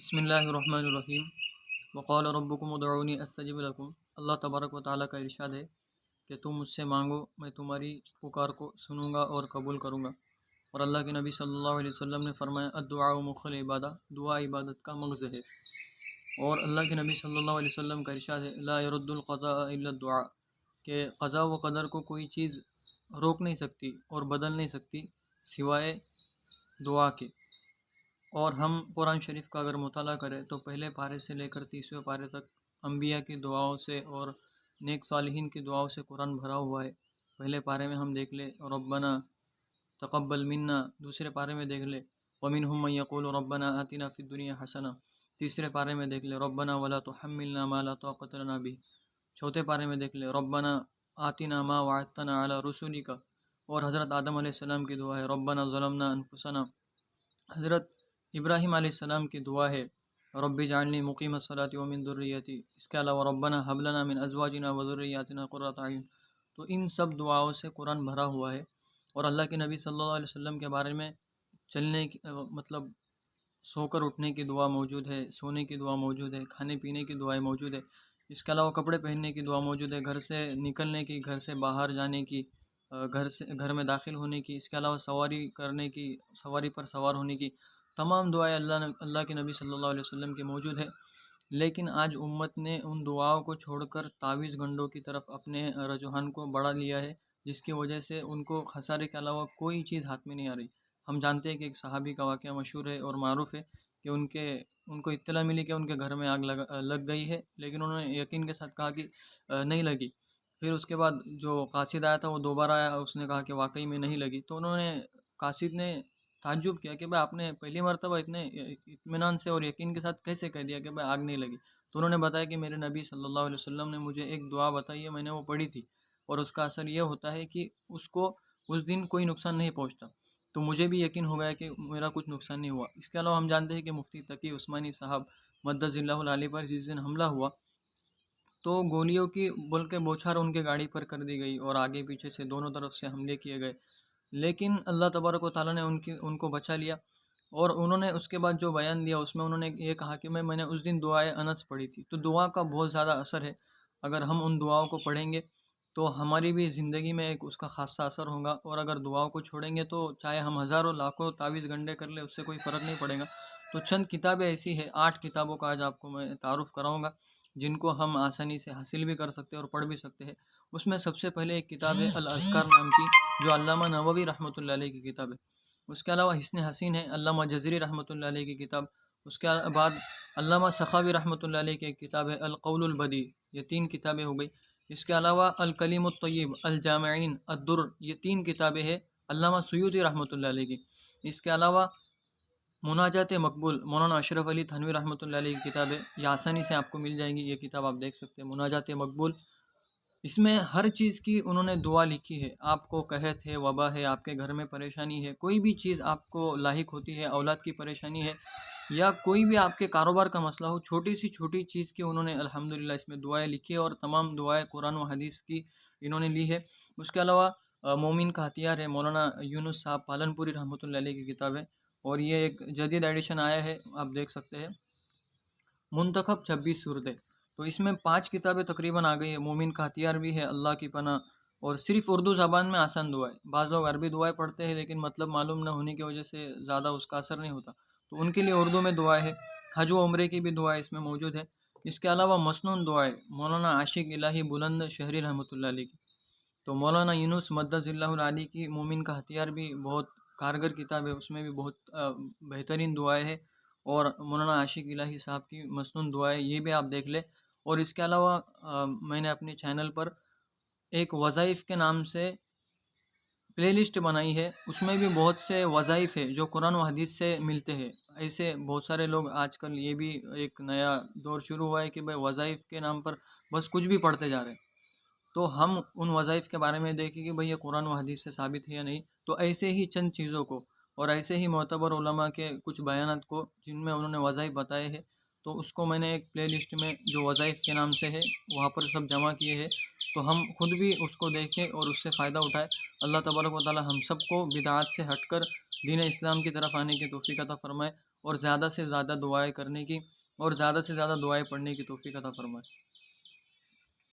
بسم اللہ الرحمن الرحیم وقال ربکم ادعونی استجب لکم۔ اللہ تبارک و تعالیٰ کا ارشاد ہے کہ تم مجھ سے مانگو، میں تمہاری پکار کو سنوں گا اور قبول کروں گا۔ اور اللہ کے نبی صلی اللہ علیہ وسلم نے فرمایا الدعاء مخ العبادہ، دعا عبادت کا مغز ہے۔ اور اللہ کے نبی صلی اللہ علیہ وسلم کا ارشاد ہے لا يرد القضاء الا الدعاء، کہ قضاء و قدر کو کوئی چیز روک نہیں سکتی اور بدل نہیں سکتی سوائے دعا کے۔ اور ہم قرآن شریف کا اگر مطالعہ کریں تو پہلے پارے سے لے کر 30ویں پارے تک انبیاء کی دعاؤں سے اور نیک صالحین کی دعاؤں سے قرآن بھرا ہوا ہے۔ پہلے پارے میں ہم دیکھ لیں ربنا تقبل منا، دوسرے پارے میں دیکھ لیں ومنہم من یقول ربنا آتنا فی الدنیا حسنہ، تیسرے پارے میں دیکھ لیں ربنا ولا تحملنا ما لا طاقت لنا به، چوتھے پارے میں دیکھ لیں ربنا آتنا ما وعدتنا علی رسولک، اور حضرت آدم علیہ السلام کی دعا ہے ربنا ظلمنا انفسنا۔ حضرت ابراہیم علیہ السلام کی دعا ہے رب اجعلنی مقیم الصلاۃ ومن ذریتی۔ اس کے علاوہ ربنا هب لنا من ازواجنا وذریاتنا قرۃ اعین۔ تو ان سب دعاؤں سے قرآن بھرا ہوا ہے۔ اور اللہ کے نبی صلی اللہ علیہ وسلم کے بارے میں چلنے کی مطلب سو کر اٹھنے کی دعا موجود ہے، سونے کی دعا موجود ہے، کھانے پینے کی دعائیں موجود ہے۔ اس کے علاوہ کپڑے پہننے کی دعا موجود ہے، گھر سے نکلنے کی، گھر سے باہر جانے کی، گھر میں داخل ہونے کی، اس کے علاوہ سواری کرنے کی، سواری پر سوار ہونے کی تمام دعائیں اللہ کے نبی صلی اللہ علیہ وسلم کی موجود ہے۔ لیکن آج امت نے ان دعاؤں کو چھوڑ کر تعویذ گنڈوں کی طرف اپنے رجحان کو بڑھا لیا ہے، جس کی وجہ سے ان کو خسارے کے علاوہ کوئی چیز ہاتھ میں نہیں آ رہی۔ ہم جانتے ہیں کہ ایک صحابی کا واقعہ مشہور ہے اور معروف ہے کہ ان کو اطلاع ملی کہ ان کے گھر میں آگ لگ گئی ہے، لیکن انہوں نے یقین کے ساتھ کہا کہ نہیں لگی۔ پھر اس کے بعد جو قاصد آیا تھا وہ دوبارہ آیا، اس نے کہا کہ واقعی میں نہیں لگی۔ تو قاصد نے تعجب کیا کہ بھائی آپ نے پہلی مرتبہ اتنے اطمینان سے اور یقین کے ساتھ کیسے کہہ دیا کہ بھائی آگ نہیں لگی؟ تو انہوں نے بتایا کہ میرے نبی صلی اللہ علیہ وسلم نے مجھے ایک دعا بتائی ہے، میں نے وہ پڑھی تھی، اور اس کا اثر یہ ہوتا ہے کہ اس کو اس دن کوئی نقصان نہیں پہنچتا۔ تو مجھے بھی یقین ہو گیا کہ میرا کچھ نقصان نہیں ہوا۔ اس کے علاوہ ہم جانتے ہیں کہ مفتی تقی عثمانی صاحب مدث اللہ العلی پر جس دن حملہ ہوا تو گولیوں کی بلکہ بوچھار ان کے گاڑی پر کر دی گئی اور آگے پیچھے سے دونوں طرف سے حملے کیے گئے، لیکن اللہ تبارک و تعالیٰ نے ان کو بچا لیا۔ اور انہوں نے اس کے بعد جو بیان دیا اس میں انہوں نے یہ کہا کہ میں نے اس دن دعائے انس پڑھی تھی۔ تو دعا کا بہت زیادہ اثر ہے، اگر ہم ان دعاؤں کو پڑھیں گے تو ہماری بھی زندگی میں ایک اس کا خاصہ اثر ہوگا، اور اگر دعاؤں کو چھوڑیں گے تو چاہے ہم ہزاروں لاکھوں تعویذ گنڈے کر لیں اس سے کوئی فرق نہیں پڑے گا۔ تو چند کتابیں ایسی ہیں، 8 کتابوں کا آج آپ کو میں تعارف کراؤں گا جن کو ہم آسانی سے حاصل بھی کر سکتے ہیں اور پڑھ بھی سکتے ہیں۔ اس میں سب سے پہلے ایک کتاب ہے الاذکار نام کی، جو علامہ نووی رحمۃ اللہ علیہ کی کتاب ہے۔ اس کے علاوہ حصن حسین ہے علامہ جزری رحمۃ اللہ علیہ کی کتاب۔ اس کے بعد علامہ سخاوی رحمۃ اللہ علیہ کی ایک کتاب ہے القول البدیع، یہ 3 کتابیں ہو گئی۔ اس کے علاوہ الکلیم الطیب، الجامعین، الدر، یہ 3 کتابیں ہیں علامہ سیوطی رحمۃ اللہ علیہ کی۔ اس کے علاوہ مناجات مقبول، مولانا اشرف علی تھانوی رحمۃ اللہ علیہ کی کتاب ہے، یہ آسانی سے آپ کو مل جائیں گی، یہ کتاب آپ دیکھ سکتے ہیں مناجات مقبول۔ اس میں ہر چیز کی انہوں نے دعا لکھی ہے، آپ کو قحط ہے، وبا ہے، آپ کے گھر میں پریشانی ہے، کوئی بھی چیز آپ کو لاحق ہوتی ہے، اولاد کی پریشانی ہے یا کوئی بھی آپ کے کاروبار کا مسئلہ ہو، چھوٹی سی چھوٹی چیز کی انہوں نے الحمدللہ اس میں دعائیں لکھی ہے، اور تمام دعائیں قرآن و حدیث کی انہوں نے لی ہے۔ اس کے علاوہ مومن کا ہتھیار ہے مولانا یونس صاحب پالن پوری رحمۃ اللہ علیہ کی کتاب ہے، اور یہ ایک جدید ایڈیشن آیا ہے، آپ دیکھ سکتے ہیں، منتخب 26 صورتیں۔ تو اس میں 5 کتابیں تقریباً آ گئی ہے، مومن کا ہتھیار بھی ہے، اللہ کی پناہ، اور صرف اردو زبان میں آسان دعائیں۔ بعض لوگ عربی دعائیں پڑھتے ہیں لیکن مطلب معلوم نہ ہونے کی وجہ سے زیادہ اس کا اثر نہیں ہوتا، تو ان کے لیے اردو میں دعائیں ہے۔ حج و عمرے کی بھی دعائیں اس میں موجود ہے۔ اس کے علاوہ مسنون دعائیں مولانا عاشق الہی بلند شہری رحمۃ اللہ علیہ کی۔ تو مولانا یونس مدث اللہ العلی کی مومن کا ہتھیار بھی بہت کارگر کتاب ہے، اس میں بھی بہت بہترین دعائیں ہیں، اور مولانا عاشق الہی صاحب کی مسنون دعائیں یہ بھی آپ دیکھ لیں۔ اور اس کے علاوہ میں نے اپنے چینل پر ایک وظائف کے نام سے پلے لسٹ بنائی ہے، اس میں بھی بہت سے وظائف ہے جو قرآن و حدیث سے ملتے ہیں۔ ایسے بہت سارے لوگ آج کل یہ بھی ایک نیا دور شروع ہوا ہے کہ بھائی وظائف کے نام پر بس کچھ بھی پڑھتے جا رہے ہیں، تو ہم ان وظائف کے بارے میں دیکھیں کہ بھئی یہ قرآن و حدیث سے ثابت ہے یا نہیں۔ تو ایسے ہی چند چیزوں کو اور ایسے ہی معتبر علماء کے کچھ بیانات کو جن میں انہوں نے وظائف بتائے ہیں، تو اس کو میں نے ایک پلے لسٹ میں جو وظائف کے نام سے ہے وہاں پر سب جمع کیے ہیں، تو ہم خود بھی اس کو دیکھیں اور اس سے فائدہ اٹھائیں۔ اللہ تبارک و تعالی ہم سب کو بدعات سے ہٹ کر دین اسلام کی طرف آنے کی توفیق عطا فرمائے۔ اور زیادہ سے زیادہ دعائیں کرنے کی اور زیادہ سے زیادہ دعائیں پڑھنے کی توفیق عطا فرمائے۔